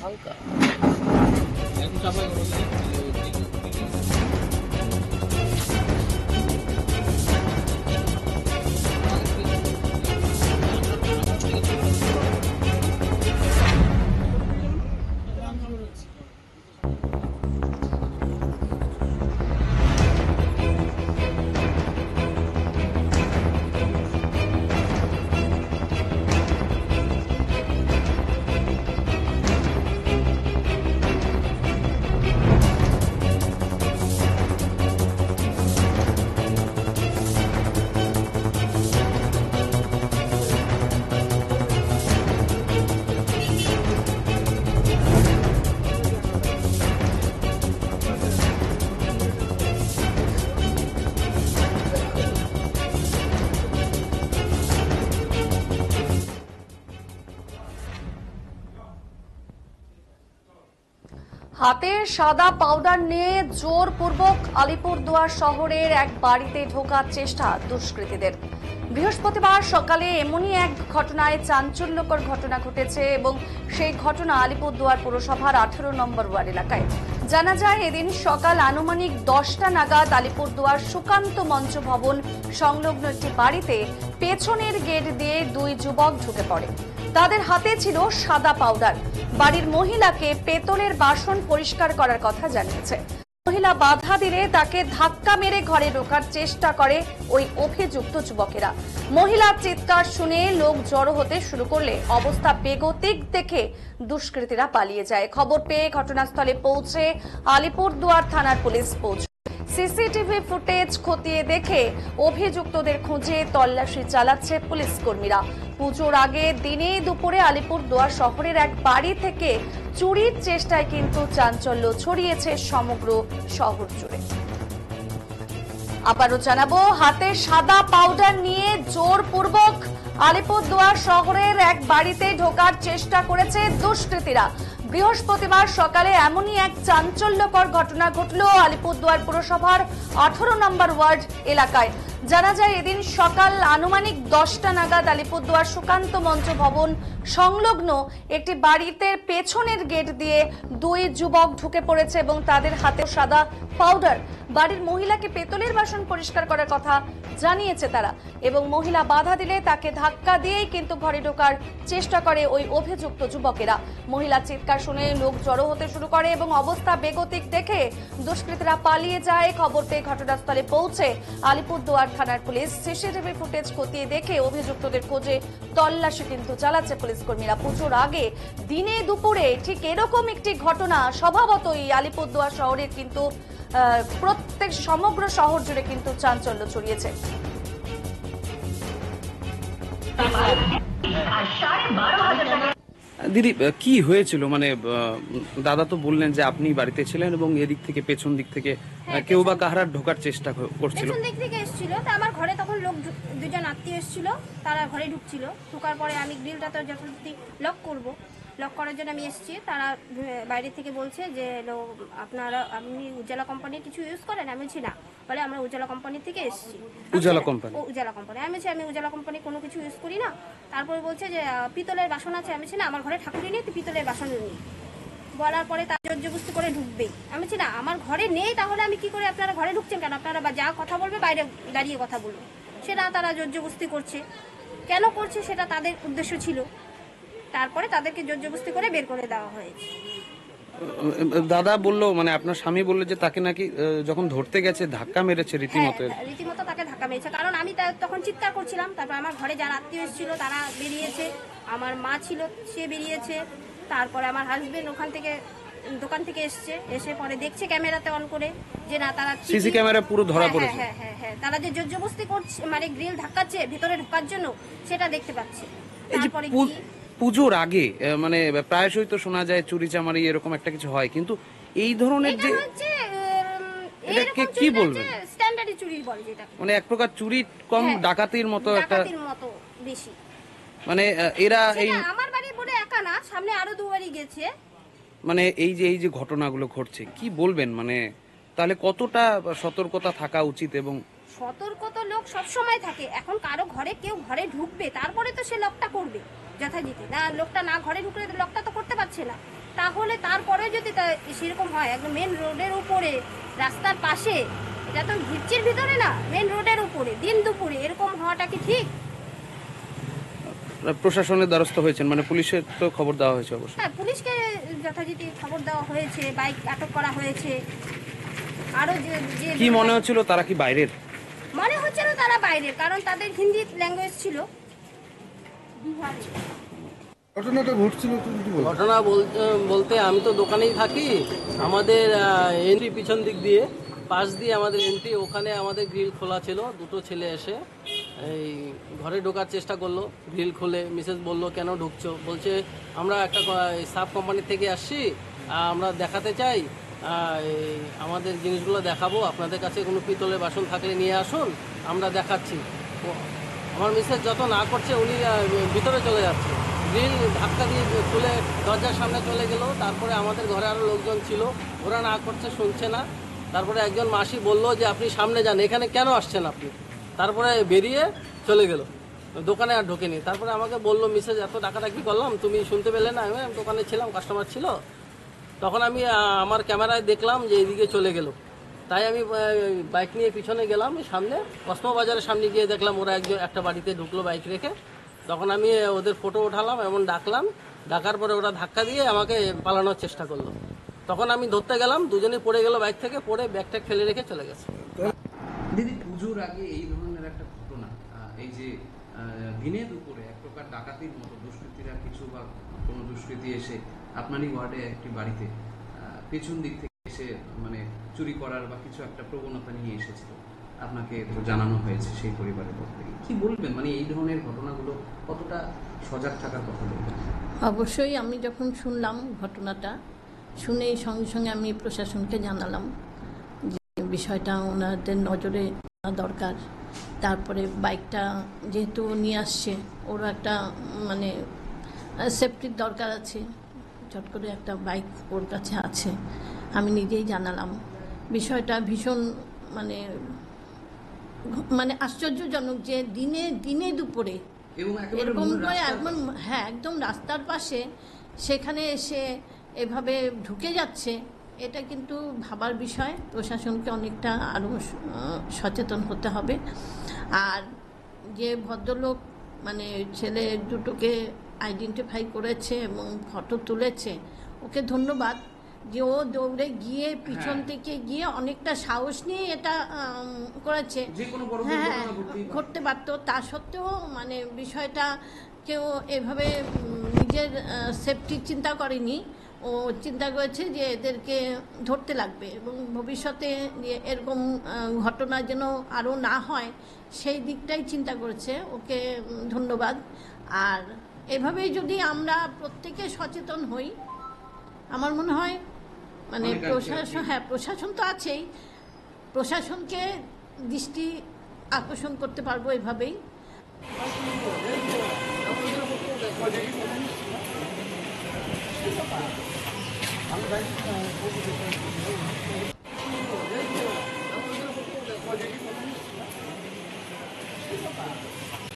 হালকা হাতে সাদা পাউডার নিয়ে জোরপূর্বক আলিপুরদুয়ার শহরের এক বাড়িতে ঢোকার চেষ্টা দুষ্কৃতীদের। বৃহস্পতিবার সকালে এমনই এক ঘটনায় চাঞ্চল্যকর ঘটনা ঘটেছে এবং সেই ঘটনা আলিপুরদুয়ার পুরসভার 18 নম্বর ওয়ার্ড এলাকায়। জানা যায় এদিন সকাল আনুমানিক 10টা নাগাদ আলিপুরদুয়ার সুকান্ত মঞ্চ ভবন সংলগ্ন একটি বাড়িতে পেছনের গেট দিয়ে দুই যুবক ঢুকে পড়ে। তাদের হাতে ছিল সাদা পাউডার। বাড়ির মহিলাকে পেতলের বাসন পরিষ্কার করার কথা জানিয়েছে। মহিলা বাধা দিলে তাকে ধাক্কা মেরে ঘরে ঢোকার চেষ্টা করে ওই অভিযুক্ত যুবকেরা। মহিলার চিৎকার শুনে লোক জড়ো হতে শুরু করলে অবস্থা বেগতিক দেখে দুষ্কৃতীরা পালিয়ে যায়। খবর পেয়ে ঘটনাস্থলে পৌঁছে আলিপুরদুয়ার থানার পুলিশ পৌঁছে সিসিটিভি ফুটেজ খতিয়ে দেখে অভিযুক্তদের খুঁজে তল্লাশি চালাচ্ছে পুলিশ কর্মীরা। পুজোর আগে দিনে দুপুরে আলিপুরদুয়ার শহরের এক বাড়ি থেকে চুরির চেষ্টায় কিন্তু চাঞ্চল্য ছড়িয়েছে সমগ্র শহর জুড়ে। আবারও জানাবো, হাতে সাদা পাউডার নিয়ে জোরপূর্বক আলিপুরদুয়ার শহরের এক বাড়িতে ঢোকার চেষ্টা করেছে দুষ্কৃতীরা। বৃহস্পতিবার সকালে এমনই এক চাঞ্চল্যকর ঘটনা ঘটল আলিপুরদুয়ার পুরসভার 18 নম্বর ওয়ার্ড এলাকায়। জানা যায় এদিন সকাল আনুমানিক 10টা নাগাদ আলিপুরদুয়ার সুকান্ত মঞ্চ ভবন সংলগ্ন একটি বাড়িতে পেছনের গেট দিয়ে দুই যুবক ঢুকে পড়েছে এবং তাদের হাতে সাদা পাউডার। বাড়ির মহিলাকে পেতলের বাসন পরিষ্কার করার কথা জানিয়েছে তারা এবং মহিলা বাধা দিলে তাকে ধাক্কা দিয়েই কিন্তু ঘরে ঢোকার চেষ্টা করে ওই অভিযুক্ত যুবকেরা। মহিলার চিৎকার শুনে লোক জড়ো হতে শুরু করে এবং অবস্থা বেগতিক দেখে দুষ্কৃতীরা পালিয়ে যায়। খবর পেয়ে ঘটনাস্থলে পৌঁছে আলিপুরদুয়ার থানার পুলিশ সিসিটিভি ফুটেজ খতিয়ে দেখে অভিযুক্তদের খোঁজে তল্লাশি কিন্তু চালাচ্ছে পুলিশ কর্মীরা। পুজোর আগে দিনে দুপুরে ঠিক এরকম একটি ঘটনা স্বভাবতই আলিপুরদুয়ার শহরের কিন্তু প্রত্যেক সমগ্র শহর জুড়ে কিন্তু চাঞ্চল্য ছড়িয়েছে। দিদি, কি হয়েছিল? মানে দাদা তো বললেন যে আপনি বাড়িতে ছিলেন এবং এদিক থেকে পেছন দিক থেকে কেউ বা কাহারা ঢোকার চেষ্টা করছিল। পেছন দিক থেকে এসেছিল, তো আমার ঘরে তখন লোক দুজন আত্মীয় এসেছিল, তারা ঘরে ঢুকছিল। ঢোকার পরে আমি গ্রিলটা তো যথারীতি লক করব, লক করার জন্য আমি এসেছি। তারা বাইরে থেকে বলছে যে আপনি উজালা কোম্পানির কিছু ইউজ করেন? আমি বলছি না। বলে আমরা উজালা কোম্পানি থেকে এসেছি। উজালা কোম্পানি? উজালা কোম্পানি। আমি বলছি আমি উজালা কোম্পানি কোনো কিছু ইউজ করি না। তারপরে বলছে যে পিতলের বাসন আছে। আমি বলছি না, আমার ঘরে ঠাকুরই নেই, পিতলের বাসন নেই। বলার পরে তার জোরজবস্তি করে ঢুকবেই। আমি বলছি না, আমার ঘরে নেই, তাহলে আমি কি করে, আপনারা ঘরে ঢুকছেন কেন? আপনারা যা কথা বলবে বাইরে দাঁড়িয়ে কথা বলুন। সেটা তারা জোরজবস্তি করছে। কেন করছে সেটা তাদের উদ্দেশ্য ছিল। তারপরে তাদেরকে জোরজবস্তি করে বের করে দেওয়া হয়েছে। দাদা বললো, মানে আপনার স্বামী বললো যে তাকে নাকি যখন ধরতে গেছে ধাক্কা মেরেছে রীতিমতো। রীতিমতো তাকে ধাক্কা মেরেছে, কারণ আমি তখন চিৎকার করছিলাম। তারপর আমার ঘরে যারা আত্মীয় এসেছিল তারা বেরিয়েছে, আমার মা ছিল সে বেরিয়েছে, তারপরে আমার হাজবেন্ড ওখান থেকে দোকান থেকে এসে পরে দেখছে ক্যামেরাতে অন করে যে না, তারা সিসি ক্যামেরা পুরো ধরা পড়েছে। হ্যাঁ, তারা যে জোরজবস্তি করছে, মানে গ্রিল ধাক্কাচ্ছে ভিতরে ঢোকার জন্য, সেটা দেখতে পাচ্ছে। তারপরে পুজোর আগে মানে প্রায়শই তো শোনা যায় চুরি চামারি এরকম একটা কিছু হয়, কিন্তু এই ধরনের যে এটাকে কি বলবেন? স্ট্যান্ডার্ড চুরি বলে যেটা, মানে এক প্রকার চুরি কম ডাকাতির মতো একটা, ডাকাতির মতো বেশি। মানে এরা এই আমার বাড়ি বলে একা না, সামনে আরো দুবারই গেছে। মানে এই যে ঘটনাগুলো ঘটছে, কি বলবেন? মানে তাহলে কতটা সতর্কতা থাকা উচিত? এবং সতর্কতা লোক সবসময় থাকে। এখন কারো ঘরে কেউ ঘরে ঢুকবে, তারপরে তো সে লকটা করবে যথারীতি। না, লোকটা না ঘরে ঢুকলে লকটা তো করতে পারছে না। তাহলে তারপরে যদি সেরকম হয় একদম মেন রোডের উপরে রাস্তার পাশে, এটা তো ভিড়চির ভিতরে না, মেন রোডের উপরে দিন দুপুরে এরকম হওয়াটা কি ঠিক? প্রশাসনের দ্বারস্থ হয়েছেন, মানে পুলিশের তো খবর দেওয়া হয়েছে অবশ্যই। হ্যাঁ, পুলিশকে যথারীতি খবর দেওয়া হয়েছে, বাইক আটক করা হয়েছে। আরো যে যে কি মনে হচ্ছিল তারা কি বাইরের? মনে হচ্ছে না তারা বাইরের, কারণ তাদের হিন্দি ল্যাঙ্গুয়েজ ছিল। বিহারি। ঘটনাটা ঘটছিল তুমি কি বলছো? ঘটনা বলতে আমি তো দোকানেই থাকি। আমাদের এন্ট্রি পিছন দিক দিয়ে, পাশ দিয়ে আমাদের এন্ট্রি, ওখানে আমাদের গ্রিল খোলা ছিল। দুটো ছেলে এসে এই ঘরে ঢোকার চেষ্টা করলো। গ্রিল খুলে মিসেস বললো, কেন ঢুকছো? বলছে আমরা একটা সাব কোম্পানি থেকে আসছি, আমরা দেখাতে চাই, আমাদের জিনিসগুলো দেখাবো, আপনাদের কাছে কোনো পিতলের বাসন থাকলে নিয়ে আসুন, আমরা দেখাচ্ছি। আমার মিসেস যত না করছে, উনি ভিতরে চলে যাচ্ছে। গ্রিল ধাক্কা দিয়ে খুলে দরজার সামনে চলে গেল। তারপরে আমাদের ঘরে আরও লোকজন ছিল, ওরা না করছে, শুনছে না। তারপরে একজন মাসি বললো যে আপনি সামনে যান, এখানে কেন আসছেন আপনি? তারপরে বেরিয়ে চলে গেল, দোকানে আর ঢোকেনি। তারপরে আমাকে বললো, মিসেস এত ডাকাডাকি করলাম, তুমি শুনতে পেলে না? আমি দোকানে ছিলাম, কাস্টমার ছিল। তখন আমি আমার ক্যামেরায় দেখলাম যে এইদিকে চলে গেল। তাই আমি বাইক নিয়ে পিছনে গেলাম, সামনে কসমো বাজারের সামনে গিয়ে দেখলাম ওরা একটা বাড়িতে ঢুকলো বাইক রেখে। তখন আমি ওদের ফটো উঠালাম, এমন ডাকলাম। ডাকার পরে ওরা ধাক্কা দিয়ে আমাকে পালানোর চেষ্টা করলো। তখন আমি ধরতে গেলাম, দুজনেই পড়ে গেল, বাইক থেকে পড়ে ব্যাগটা ফেলে রেখে চলে গেছে। দিদি, পুজোর আগে এই ধরনের একটা ঘটনা, এই যে দিনে দুপুরে এক প্রকার ডাকাতির মতো দুষ্কৃতীরা কিছু বা কোনো দুষ্কৃতী এসে আপনারই ওয়ার্ডে একটি বাড়িতে পেছন দিক থেকে এসে মানে চুরি করার বা কিছু একটা প্রবণতা নিয়ে এসেছিল, আপনাকে তো জানানো হয়েছে সেই পরিবারের পক্ষ থেকে। কি বলবেন, মানে এই ধরনের ঘটনাগুলো কতটা সজাগ থাকার কথা বলবেন? অবশ্যই আমি যখন শুনলাম ঘটনাটা, শুনেই সঙ্গে সঙ্গে আমি প্রশাসনকে জানালাম যে বিষয়টা ওনাদের নজরে আনা দরকার। তারপরে বাইকটা যেহেতু নিয়ে আসছে, ওরা একটা মানে সেফটির দরকার আছে, চট করে একটা বাইক ওর কাছে আছে, আমি নিজেই জানালাম। বিষয়টা ভীষণ মানে মানে আশ্চর্যজনক যে দিনে দুপুরে এরকম করে একদম রাস্তার পাশে সেখানে এসে এভাবে ঢুকে যাচ্ছে। এটা কিন্তু ভাবার বিষয়। প্রশাসনকে অনেকটা আরও সচেতন হতে হবে। আর যে ভদ্রলোক মানে ছেলে দুটোকে আইডেন্টিফাই করেছে এবং ফটো তুলেছে, ওকে ধন্যবাদ যে ও দৌড়ে গিয়ে পিছন থেকে গিয়ে অনেকটা সাহস নিয়ে এটা করেছে। হ্যাঁ, ঘটতে পারতো, তা সত্ত্বেও মানে বিষয়টা কেউ এভাবে নিজের সেফটি চিন্তা করেনি। ও চিন্তা করেছে যে এদেরকে ধরতে লাগবে এবং ভবিষ্যতে যে এরকম ঘটনা যেন আরও না হয় সেই দিকটাই চিন্তা করেছে। ওকে ধন্যবাদ। আর এভাবেই যদি আমরা প্রত্যেকে সচেতন হই, আমার মনে হয় মানে প্রশাসন তো আছেই, প্রশাসনকে দৃষ্টি আকর্ষণ করতে পারবো এভাবেই।